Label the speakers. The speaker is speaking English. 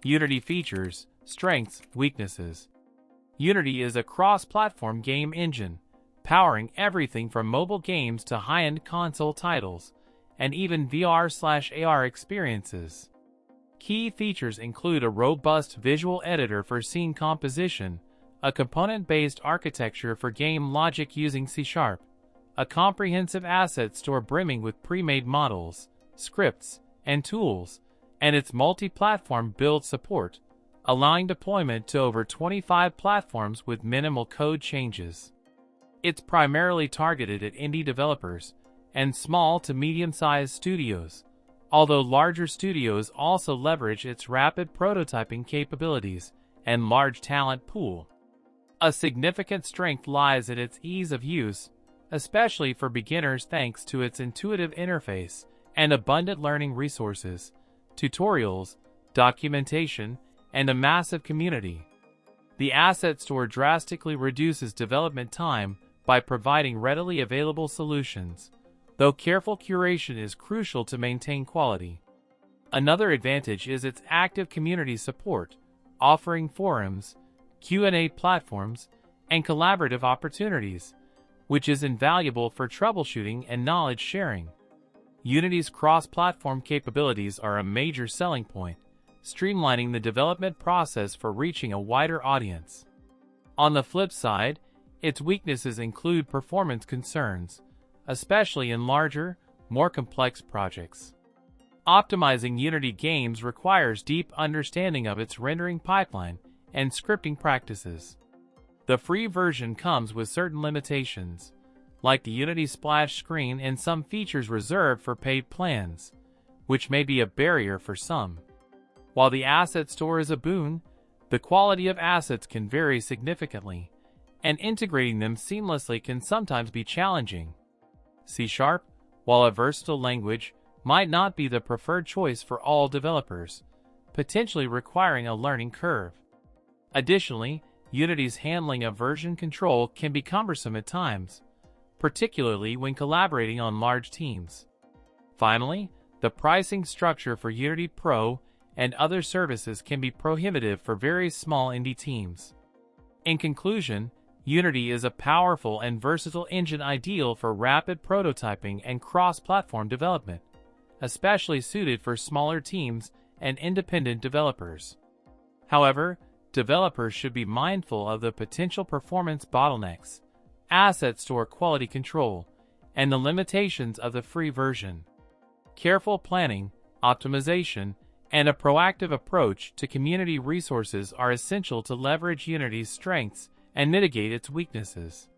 Speaker 1: Unity features, strengths, weaknesses. Unity is a cross-platform game engine, powering everything from mobile games to high-end console titles, and even VR/AR experiences. Key features include a robust visual editor for scene composition, a component-based architecture for game logic using C#, a comprehensive asset store brimming with pre-made models, scripts, and tools, and its multi-platform build support, allowing deployment to over 25 platforms with minimal code changes. It's primarily targeted at indie developers and small to medium-sized studios, although larger studios also leverage its rapid prototyping capabilities and large talent pool. A significant strength lies in its ease of use, especially for beginners thanks to its intuitive interface and abundant learning resources, tutorials, documentation, and a massive community. The asset store drastically reduces development time by providing readily available solutions, though careful curation is crucial to maintain quality. Another advantage is its active community support, offering forums, Q&A platforms, and collaborative opportunities, which is invaluable for troubleshooting and knowledge sharing. Unity's cross-platform capabilities are a major selling point, streamlining the development process for reaching a wider audience. On the flip side, its weaknesses include performance concerns, especially in larger, more complex projects. Optimizing Unity games requires deep understanding of its rendering pipeline and scripting practices. The free version comes with certain limitations, like the Unity splash screen and some features reserved for paid plans, which may be a barrier for some. While the asset store is a boon, the quality of assets can vary significantly, and integrating them seamlessly can sometimes be challenging. C#, while a versatile language, might not be the preferred choice for all developers, potentially requiring a learning curve. Additionally, Unity's handling of version control can be cumbersome at times, particularly when collaborating on large teams. Finally, the pricing structure for Unity Pro and other services can be prohibitive for very small indie teams. In conclusion, Unity is a powerful and versatile engine ideal for rapid prototyping and cross-platform development, especially suited for smaller teams and independent developers. However, developers should be mindful of the potential performance bottlenecks, asset store quality control, and the limitations of the free version. Careful planning, optimization, and a proactive approach to community resources are essential to leverage Unity's strengths and mitigate its weaknesses.